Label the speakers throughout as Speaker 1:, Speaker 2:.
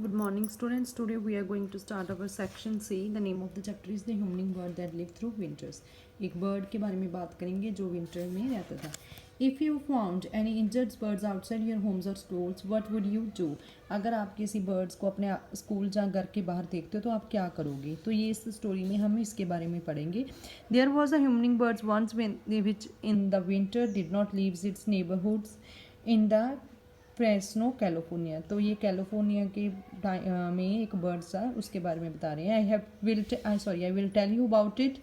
Speaker 1: Good morning, students. Today we are going to start our section C. The name of the chapter is the humming bird that live through winters. एक bird के बारे में बात करेंगे जो winter में रहता था. If you found any injured birds outside your homes or schools, what would you do? अगर आप किसी बर्ड्स को अपने स्कूल या घर के बाहर देखते हो तो आप क्या करोगे. तो ये इस स्टोरी में हम इसके बारे में पढ़ेंगे. There was a humming bird once which in the winter did not leave its neighborhoods in the Fresno California. तो ये कैलिफोर्निया के में एक बर्ड था, उसके बारे में बता रहे हैं. I will tell you about it.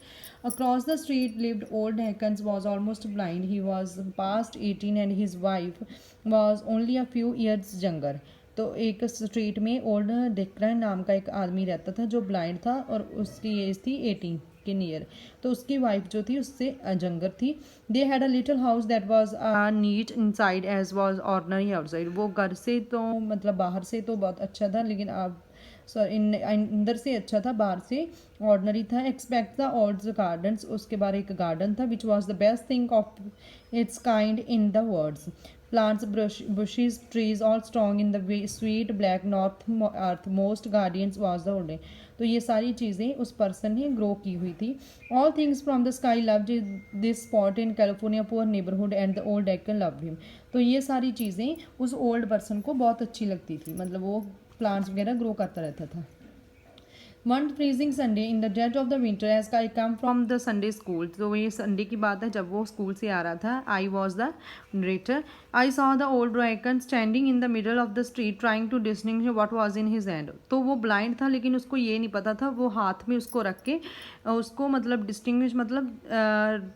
Speaker 1: Across the street lived old Hackens was almost blind. He was past 18 and his wife was only a few years younger. तो एक स्ट्रीट में ओल्ड डेक्रन नाम का एक आदमी रहता था जो ब्लाइंड था और उसकी एज थी 18 के नियर. तो उसकी वाइफ जो थी उससे जंगर थी. They had a little house that was neat inside as was ordinary outside. वो घर से तो मतलब बाहर से तो बहुत अच्छा था, लेकिन आप अंदर से अच्छा था, बाहर से ऑर्डनरी था. Expect the old gardens. उसके बाहर एक गार्डन था which was the best thing of its kind in the words. Plants, bushes, trees, all strong in the sweet black north earth. Most guardians was the old. तो ये सारी चीज़ें उस person ने ग्रो की हुई थी. All things from the sky loved this spot in California, poor neighborhood, and the old Deccan loved him. तो ये सारी चीज़ें उस ओल्ड पर्सन को बहुत अच्छी लगती थी, मतलब वो प्लांट्स वगैरह ग्रो करता रहता था. One freezing Sunday in the date of the winter as I come from the Sunday school. तो ये संडे की बात है जब वो स्कूल से आ रहा था. I was the narrator. I saw the old dragon standing in the middle of the street trying to distinguish what was in his hand. तो वो ब्लाइंड था लेकिन उसको ये नहीं पता था, वो हाथ में उसको रख के उसको मतलब डिस्टिंग्विश मतलब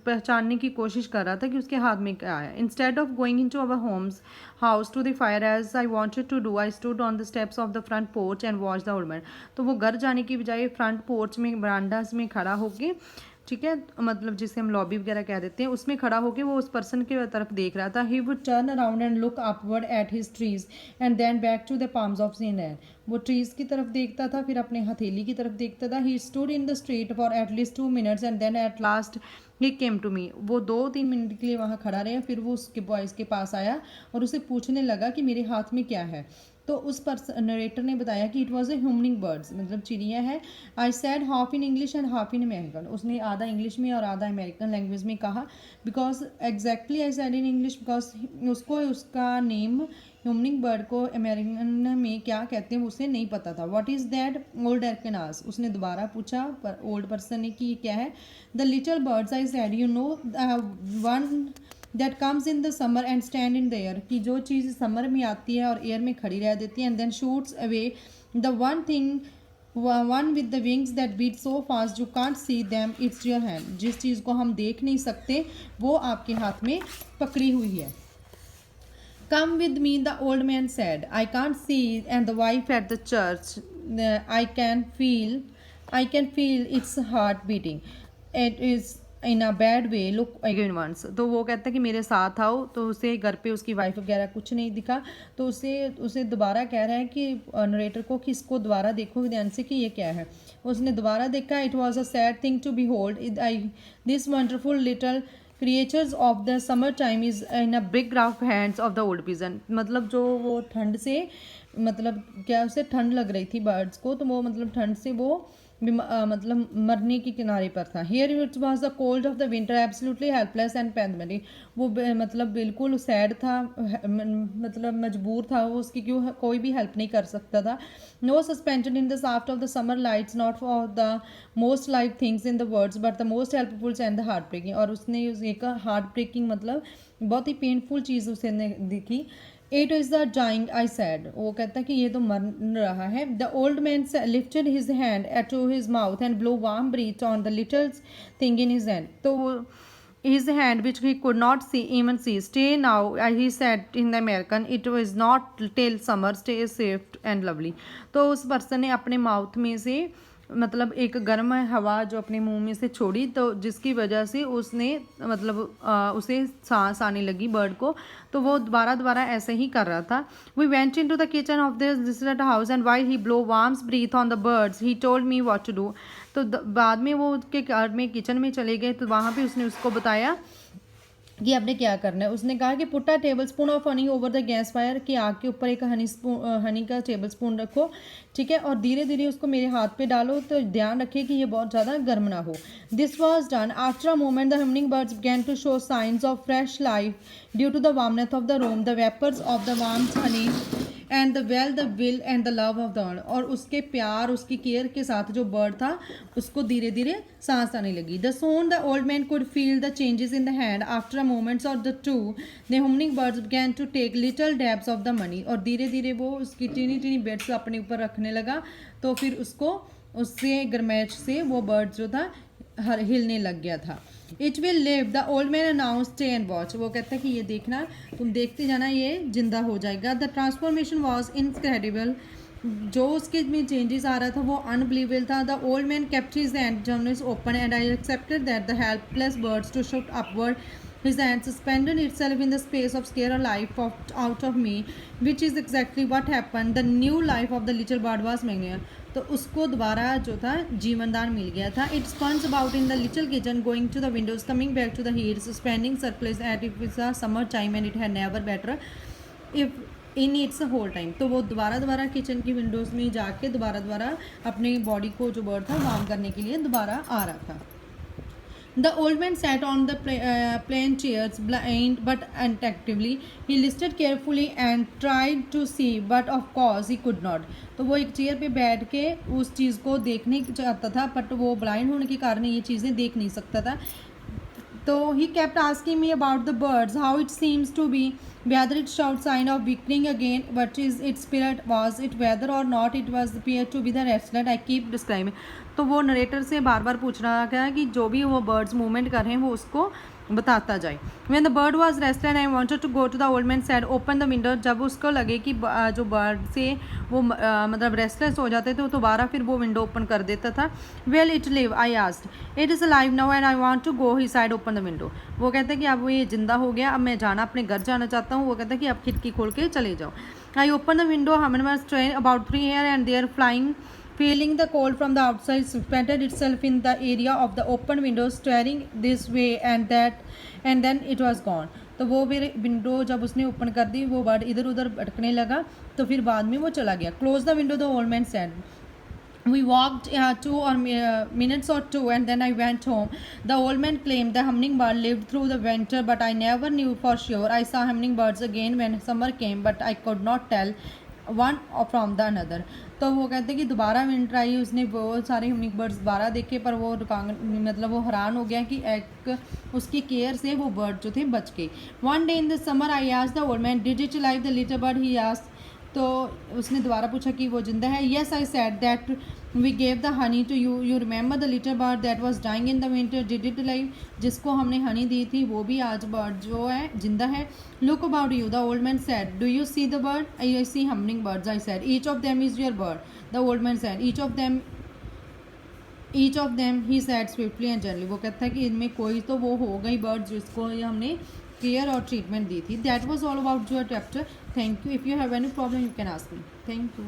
Speaker 1: पहचानने की कोशिश कर रहा था कि उसके हाथ में क्या है. Instead of going in to our homes house to the fire as I wanted to do, I stood on the steps of the front porch and watch the old man. तो वो घर जाने की बजाय फ्रंट पोर्च में बरांडास में खड़ा होके, ठीक है, मतलब जिसे हम लॉबी वगैरह कह देते हैं, उसमें खड़ा होके वो उस पर्सन की तरफ देख रहा था. He would turn around and look upward at his trees and then back to the palms of his hand. वो ट्रीज की तरफ देखता था, फिर अपने हथेली की तरफ देखता था. He stood in the street for at least 2 minutes and then at last he came to me. वो 2-3 मिनट के लिए वहाँ खड़ा रहा, फिर वो उसके बॉयज़ के पास आया और उसे पूछने लगा कि मेरे हाथ में क्या है. तो उस पर्सन नरेटर ने बताया कि इट वॉज ए ह्यूमनिंग बर्ड्स, मतलब चिड़िया है. आई sad half in English and half in American. उसने आधा इंग्लिश में और आधा अमेरिकन लैंग्वेज में कहा. Because exactly I said in English because उसको उसका नेम ह्यूमनिंग बर्ड को अमेरिकन में क्या कहते हैं उसे नहीं पता था. What is that old Arkansas. उसने दोबारा पूछा पर ओल्ड पर्सन ने कि ये क्या है. The little birds I sad you know one that comes in the summer and stand in the air. कि जो चीज़ समर में आती है और एयर में खड़ी रह देती है. And then shoots away the one thing one with the wings that beat so fast you can't see them it's your hand. जिस चीज़ को हम देख नहीं सकते वो आपके हाथ में पकड़ी हुई है. Come with me, the old man said. I can't see, and the wife at the church. I can feel its heart beating. It is in a bad way. Look again once. तो वो कहता है कि मेरे साथ आओ. तो उसे घर पे उसकी वाइफ वगैरह कुछ नहीं दिखा, तो उसे दोबारा कह रहा है कि नरेटर को कि इसको दोबारा देखो ध्यान से कि ये क्या है. उसने दोबारा देखा. It was a sad thing to behold. This wonderful little creatures of the summer time is in a big rough hands of the old pigeon. मतलब जो वो ठंड से मतलब क्या उसे ठंड लग रही थी बर्ड्स को, तो वो मतलब ठंड से वो मतलब मरने के किनारे पर था. Here it was the cold of the winter absolutely helpless and pathetic. वो मतलब बिल्कुल सैड था, मतलब मजबूर था वो, उसकी क्यों कोई भी हेल्प नहीं कर सकता था. No suspended in the soft of the summer lights not for the most like things in the words but the most helpful and the heart breaking. और उसने एक हार्ट ब्रेकिंग मतलब बहुत ही पेनफुल चीज़ उसे देखी. It is the dying I said. वो कहता है कि ये तो मर रहा है. The old man lifted his hand to his mouth and blow warm breath on the little thing in his hand. तो his hand which he could not see even see. Stay now, he said in the American. It was not till summer. Stay safe and lovely. तो उस person ने अपने mouth में से मतलब एक गर्म हवा जो अपने मुंह में से छोड़ी, तो जिसकी वजह से उसने मतलब उसे सांस आने लगी बर्ड को. तो वो दोबारा ऐसे ही कर रहा था. We went in to the kitchen of this house and while he blow warms breath on the birds he told me what to do. तो बाद में वो उसके घर में किचन में चले गए, तो वहाँ पे उसने उसको बताया कि आपने क्या करना है। उसने कहा कि put a table spoon of honey over the gas fire, कि आग के ऊपर एक हनी का टेबल स्पून रखो, ठीक है, और धीरे धीरे उसको मेरे हाथ पे डालो, तो ध्यान रखिए कि ये बहुत ज़्यादा गर्म ना हो। This was done after a moment the humming birds began to show signs of fresh life due to the warmness of the room, the vapours of the warm honey and the well the will and the love of the bird. और उसके प्यार, उसकी care के साथ जो bird था उसको धीरे धीरे सांस आने लगी। The son the old man could feel the changes in the hand after a moments of the to the hummingbirds began to take little dabs of the money. और धीरे धीरे वो उसकी टीनी टीनी बिट्स अपने ऊपर रखने लगा, तो फिर उसको उससे गर्मैश से वो बर्ड जो था हिलने लग गया था। It will live the old man announce stay and watch. वो कहता है कि ये देखना, तुम देखते जाना, ये जिंदा हो जाएगा। The transformation was incredible. जो उसके में चेंजेस आ रहा था वो अनबिलीवेबल था। The old man kept his hands open and I accepted that the helpless birds to shoot upward. His hand suspended itself in the space of scare a life out of me, which is exactly what happened. The new life of the little bird was magnificent. तो उसको दोबारा जो था जीवनदान मिल गया था. It spun about in the little kitchen, going to the windows, coming back to the heat, suspending circles at it was a summer time and it had never better if in its whole time. तो वो दोबारा kitchen की Windows में जाके दोबारा अपनी body को जो बर्ड था वार्म करने के लिए दोबारा आ रहा था. The old man sat on the plain chairs, blind but attentively. He listened carefully and tried to see, but of course he could not. तो वो एक चेयर पे बैठ के उस चीज़ को देखने चाहता था, बट वो ब्लाइंड होने के कारण ये चीज़ें देख नहीं सकता था. तो he kept asking me about the birds, how it seems to be, whether it showed sign of weakening again, what is its spirit, was it whether or not it was appeared to be the restless I keep describing. तो वो narrator से बार बार पूछ रहा था कि जो भी वो बर्ड्स मूवमेंट कर रहे हैं वो उसको बताता जाए. When the bird was restless and I wanted to go to the old man said open the window. जब उसको लगे कि जो बर्ड से वो मतलब रेस्टलेस हो जाते थे तो दोबारा फिर वो विंडो ओपन कर देता था. Will it live? I asked. It is alive now and I want to go. He said open the window. वो कहता है कि अब वो ये जिंदा हो गया, अब मैं जाना अपने घर जाना चाहता हूँ. वो कहता है कि अब खिड़की खोल के चले जाओ. I opened the window. Hummingbird was trained about 3 here and there flying. Feeling the cold from the outside, suspended itself in the area of the open window, staring this way and that, and then it was gone. तो वो फिर window जब उसने open कर दी वो bird इधर उधर भटकने लगा, तो फिर बाद में वो चला गया. Close the window, the old man said. We walked 2 minutes or 2 and then I went home. The old man claimed the hummingbird lived through the winter, but I never knew for sure. I saw hummingbirds again when summer came, but I could not tell one from the another. तो वो कहते हैं कि दोबारा winter आई, उसने बहुत सारे humming birds दोबारा देखे, पर वो मतलब वो हैरान हो गया कि एक उसकी केयर से वो बर्ड जो थे बच गए. One day in the summer I asked the old man did it like the little bird. He asked, तो उसने दोबारा पूछा कि वो जिंदा है. Yes I said that we gave the honey to you. You remember the little bird that was dying in the winter, did it live. जिसको हमने हनी दी थी वो भी आज बर्ड जो है जिंदा है. Look about you, the old man said. Do you see the bird? I see humming birds. I said each of them is your bird. The old man said each of them he said swiftly and gently. वो कहता है कि इनमें कोई तो वो हो गई बर्ड जिसको हमने केयर और ट्रीटमेंट दी थी. That was all about your chapter. Thank you. If you have any problem you can ask me. Thank you.